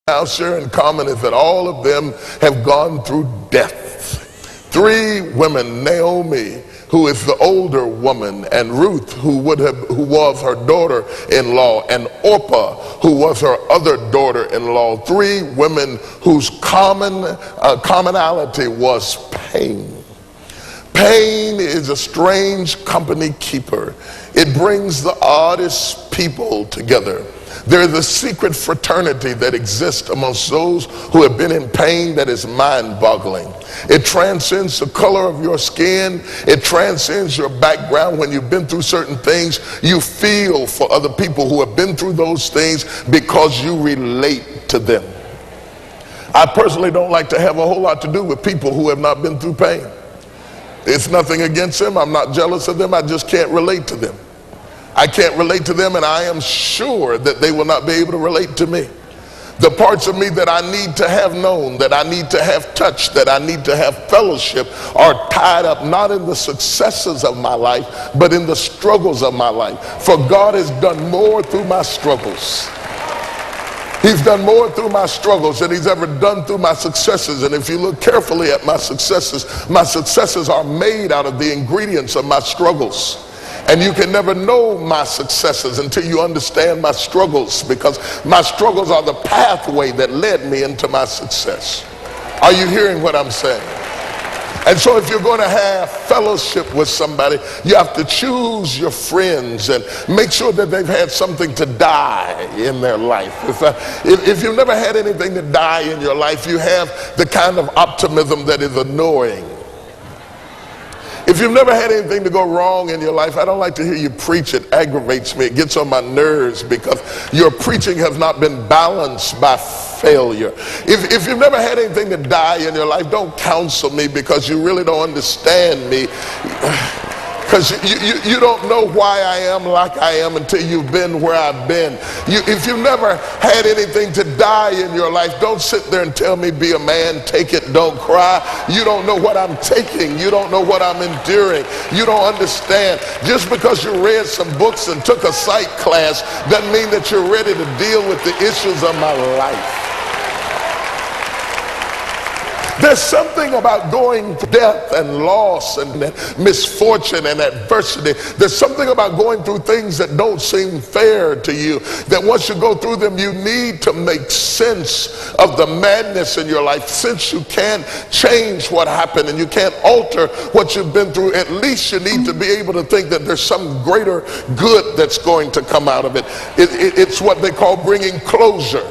now share in common is that all of them have gone through death. Three women, Naomi, who is the older woman, and Ruth, who was her daughter-in-law, and Orpah, who was her other daughter-in-law. Three women whose commonality was pain. Pain is a strange company keeper. It brings the oddest people together. There is a secret fraternity that exists amongst those who have been in pain that is mind-boggling. It transcends the color of your skin. It transcends your background. When you've been through certain things, you feel for other people who have been through those things because you relate to them. I personally don't like to have a whole lot to do with people who have not been through pain. It's nothing against them. I'm not jealous of them. I just can't relate to them. I can't relate to them, and I am sure that they will not be able to relate to me. The parts of me that I need to have known, that I need to have touched, that I need to have fellowship are tied up not in the successes of my life, but in the struggles of my life. For God has done more through my struggles. He's done more through my struggles than he's ever done through my successes. And if you look carefully at my successes are made out of the ingredients of my struggles. And you can never know my successes until you understand my struggles, because my struggles are the pathway that led me into my success. Are you hearing what I'm saying? And so if you're going to have fellowship with somebody, you have to choose your friends and make sure that they've had something to die in their life. If you've never had anything to die in your life, you have the kind of optimism that is annoying. If you've never had anything to go wrong in your life, I don't like to hear you preach. It aggravates me. It gets on my nerves because your preaching has not been balanced by failure. If you've never had anything to die in your life, don't counsel me, because you really don't understand me. Because you don't know why I am like I am until you've been where I've been. If you've never had anything to die in your life, don't sit there and tell me be a man, take it, don't cry. You don't know what I'm taking. You don't know what I'm enduring. You don't understand. Just because you read some books and took a psych class doesn't mean that you're ready to deal with the issues of my life. There's something about going through death and loss and misfortune and adversity. There's something about going through things that don't seem fair to you, that once you go through them, you need to make sense of the madness in your life. Since you can't change what happened and you can't alter what you've been through, at least you need to be able to think that there's some greater good that's going to come out of it. It's what they call bringing closure.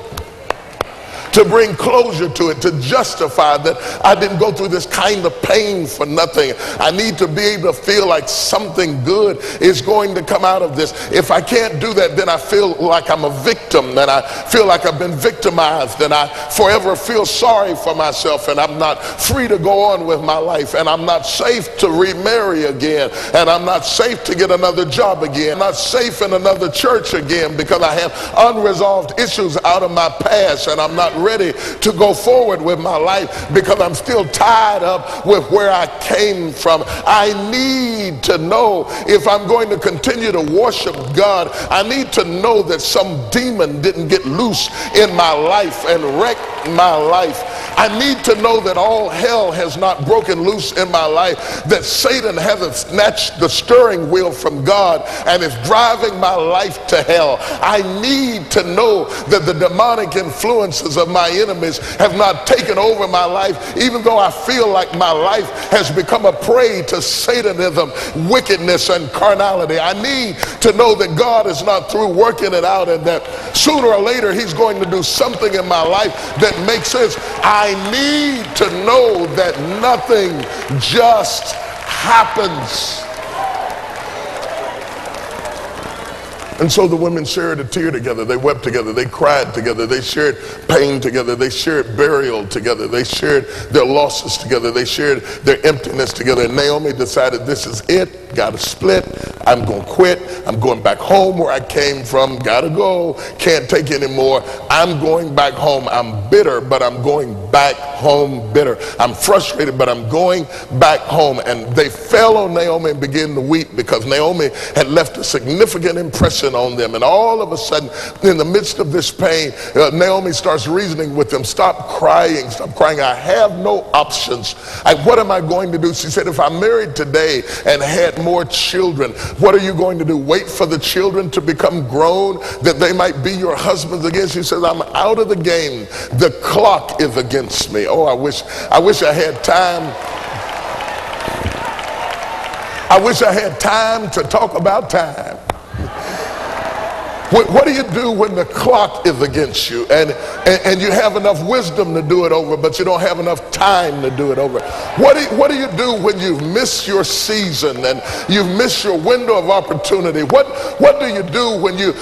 To bring closure to it, to justify that I didn't go through this kind of pain for nothing. I need to be able to feel like something good is going to come out of this. If I can't do that, then I feel like I'm a victim, and I feel like I've been victimized, and I forever feel sorry for myself, and I'm not free to go on with my life, and I'm not safe to remarry again, and I'm not safe to get another job again. I'm not safe in another church again because I have unresolved issues out of my past, and I'm not ready to go forward with my life because I'm still tied up with where I came from. I need to know, if I'm going to continue to worship God, I need to know that some demon didn't get loose in my life and wreck my life. I need to know that all hell has not broken loose in my life, that Satan hasn't snatched the steering wheel from God and is driving my life to hell. I need to know that the demonic influences of my enemies have not taken over my life, even though I feel like my life has become a prey to Satanism, wickedness, and carnality. I need to know that God is not through working it out, and that sooner or later he's going to do something in my life that makes sense. I need to know that nothing just happens. And so the women shared a tear together. They wept together. They cried together. They shared pain together. They shared burial together. They shared their losses together. They shared their emptiness together. And Naomi decided, this is it. gotta split, I'm gonna quit, I'm going back home where I came from, gotta go, can't take anymore, I'm going back home. I'm bitter, but I'm going back home bitter. I'm frustrated, but I'm going back home. And they fell on Naomi and began to weep because Naomi had left a significant impression on them. And all of a sudden, in the midst of this pain, Naomi starts reasoning with them. Stop crying, stop crying. I have no options. What am I going to do? She said, if I married today and had more children, what are you going to do? Wait for the children to become grown that they might be your husbands again? She says, I'm out of the game. The clock is against me. Oh, I wish I had time. I wish I had time to talk about time. What do you do when the clock is against you and you have enough wisdom to do it over, but you don't have enough time to do it over? What do you do when you miss your season and you miss your window of opportunity? What do you do when you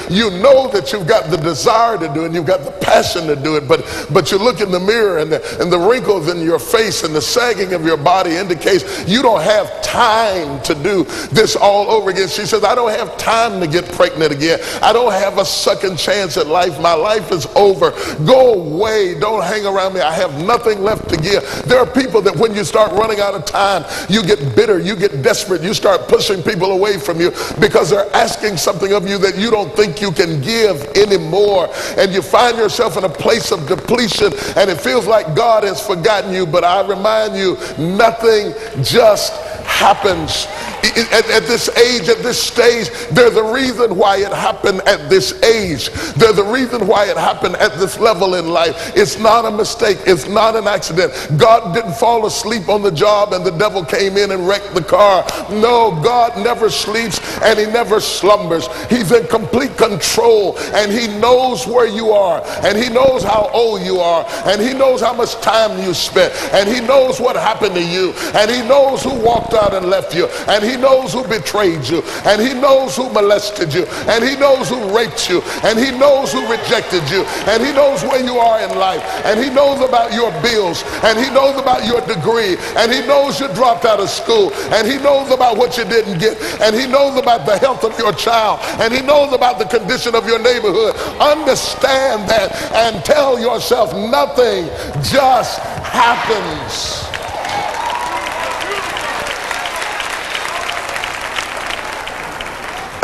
know that you've got the desire to do it and you've got the passion to do it, but you look in the mirror and the wrinkles in your face and the sagging of your body indicates you don't have time to do this all over again? She says, I don't have time to get pregnant again. I don't have a second chance at life. My life is over. Go away. Don't hang around me. I have nothing left to give. There are people that when you start running out of time, you get bitter, you get desperate, you start pushing people away from you because they're asking something of you that you don't think you can give anymore. And you find yourself in a place of depletion and it feels like God has forgotten you. But I remind you, nothing just happens. At this age, at this stage, there's a reason why it happened at this age. There's a reason why it happened at this level in life. It's not a mistake. It's not an accident. God didn't fall asleep on the job and the devil came in and wrecked the car. No, God never sleeps and he never slumbers. He's in complete control and he knows where you are and he knows how old you are and he knows how much time you spent and he knows what happened to you and he knows who walked out and left you and he knows who betrayed you and he knows who molested you and he knows who raped you and he knows who rejected you and he knows where you are in life and he knows about your bills and he knows about your degree and he knows you dropped out of school and he knows about what you didn't get and he knows about the health of your child and he knows about the condition of your neighborhood. Understand that and tell yourself nothing just happens.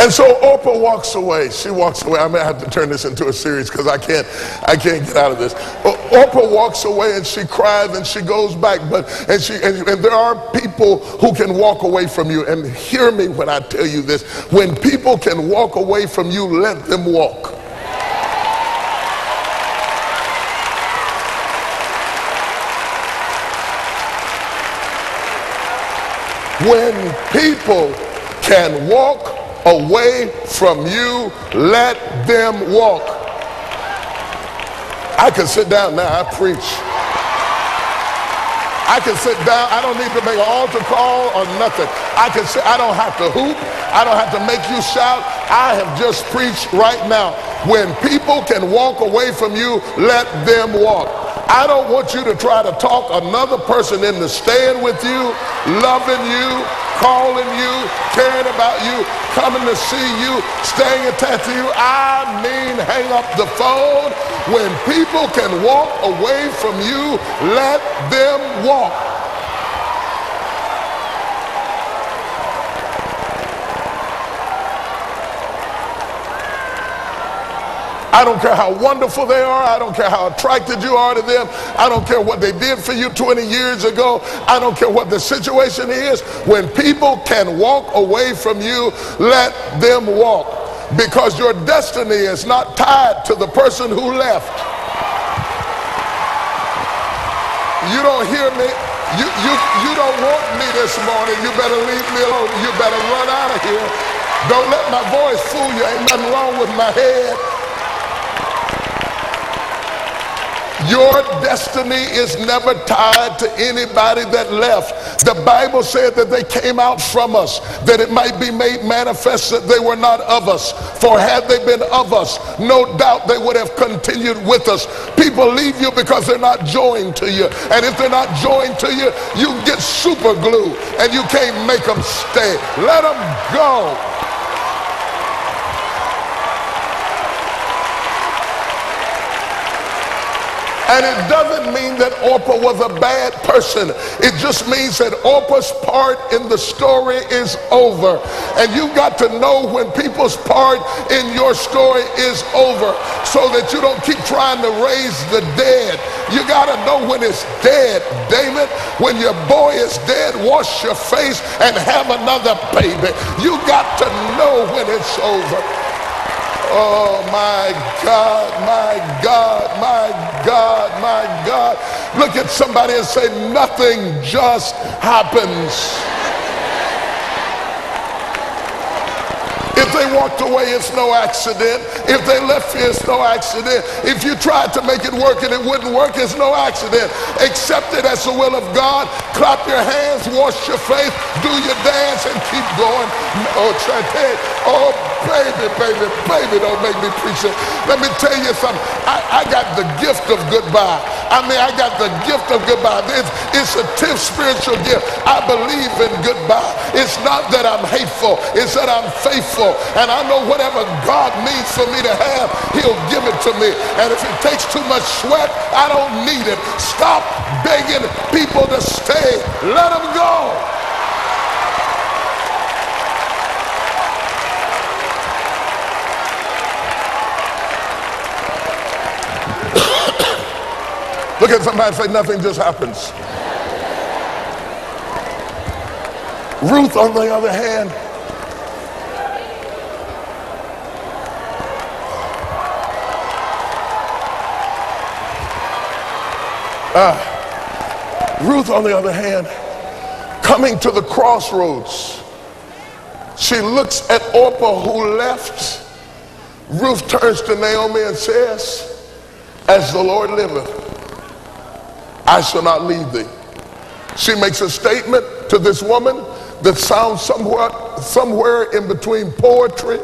And so Orpah walks away. She walks away. I may have to turn this into a series because I can't get out of this. Orpah walks away and she cries and she goes back. And there are people who can walk away from you. And hear me when I tell you this. When people can walk away from you, let them walk. When people can walk away from you, let them walk. I can sit down now. I preach. I can sit down. I don't need to make an altar call or nothing. I can sit. I don't have to hoop. I don't have to make you shout. I have just preached right now. When people can walk away from you, let them walk. I don't want you to try to talk another person into staying with you, loving you, calling you, caring about you, coming to see you, staying attached to you. I mean, hang up the phone. When people can walk away from you, let them walk. I don't care how wonderful they are. I don't care how attracted you are to them. I don't care what they did for you 20 years ago. I don't care what the situation is. When people can walk away from you, let them walk. Because your destiny is not tied to the person who left. You don't hear me? You don't want me this morning. You better leave me alone. You better run out of here. Don't let my voice fool you. Ain't nothing wrong with my head. Your destiny is never tied to anybody that left. The Bible said that they came out from us, that it might be made manifest that they were not of us. For had they been of us, no doubt they would have continued with us. People leave you because they're not joined to you. And if they're not joined to you, you get super glue and you can't make them stay. Let them go. And it doesn't mean that Orpah was a bad person. It just means that Orpah's part in the story is over. And you got to know when people's part in your story is over so that you don't keep trying to raise the dead. You got to know when it's dead, David. When your boy is dead, wash your face and have another baby. You got to know when it's over. Oh my God, my God, my God, my God. Look at somebody and say, nothing just happens. If they walked away, it's no accident. If they left you, it's no accident. If you tried to make it work and it wouldn't work, it's no accident. Accept it as the will of God. Clap your hands, wash your face, do your dance, and keep going. Oh, oh, baby, baby, baby, don't make me preach it. Let me tell you something. I got the gift of goodbye. I mean, I got the gift of goodbye. It's a tenth spiritual gift. I believe in goodbye. It's not that I'm hateful. It's that I'm faithful. And I know whatever God needs for me to have, he'll give it to me. And if it takes too much sweat, I don't need it. Stop begging people to stay. Let them go. Look at somebody and say, nothing just happens. Ruth, on the other hand, coming to the crossroads, she looks at Orpah who left. Ruth turns to Naomi and says, as the Lord liveth, I shall not leave thee. She makes a statement to this woman that sounds somewhere in between poetry,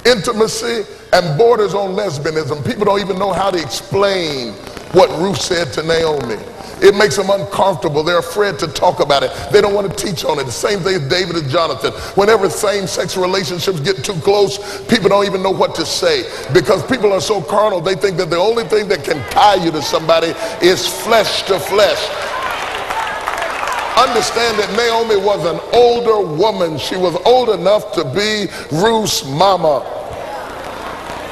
intimacy, and borders on lesbianism. People don't even know how to explain what Ruth said to Naomi. It makes them uncomfortable. They're afraid to talk about it. They don't want to teach on it. The same thing with David and Jonathan. Whenever same-sex relationships get too close, people don't even know what to say. Because people are so carnal, they think that the only thing that can tie you to somebody is flesh to flesh. Understand that Naomi was an older woman. She was old enough to be Ruth's mama.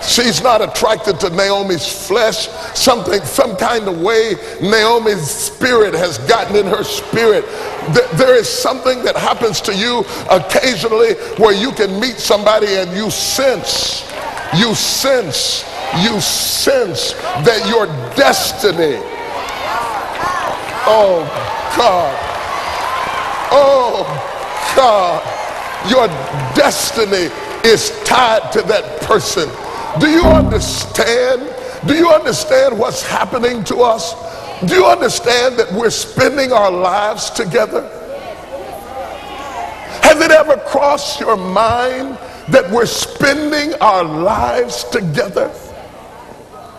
She's not attracted to Naomi's flesh. Some kind of way Naomi's spirit has gotten in her spirit. There is something that happens to you occasionally where you can meet somebody and you sense that your destiny, oh God, your destiny is tied to that person. Do you understand? Do you understand what's happening to us? Do you understand that we're spending our lives together? Has it ever crossed your mind that we're spending our lives together?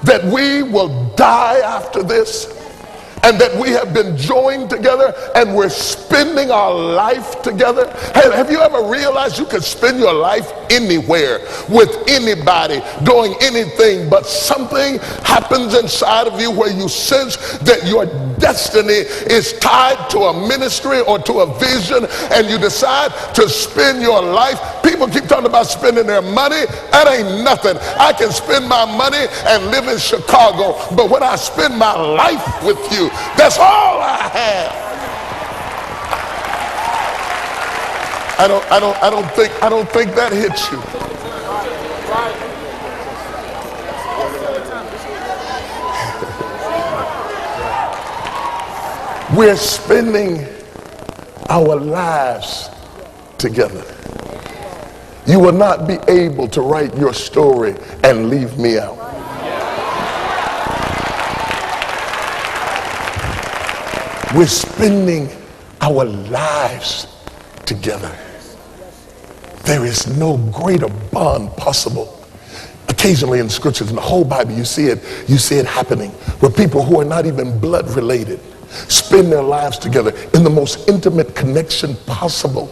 That we will die after this? And that we have been joined together and we're spending our life together? Have you ever realized you could spend your life anywhere with anybody doing anything, but something happens inside of you where you sense that your destiny is tied to a ministry or to a vision, and you decide to spend your life? People keep talking about spending their money. That ain't nothing. I can spend my money and live in Chicago, but when I spend my life with you, that's all I have. I don't think that hits you. We're spending our lives together. You will not be able to write your story and leave me out. We're spending our lives together. There is no greater bond possible. Occasionally in scriptures, in the whole Bible, you see it happening where people who are not even blood related spend their lives together in the most intimate connection possible.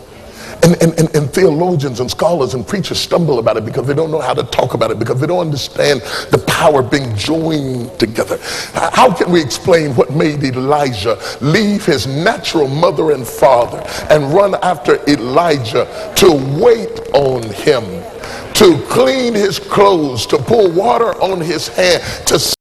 And theologians and scholars and preachers stumble about it because they don't know how to talk about it, because they don't understand the power of being joined together. How can we explain what made Elijah leave his natural mother and father and run after Elijah to wait on him, to clean his clothes, to pour water on his hand, to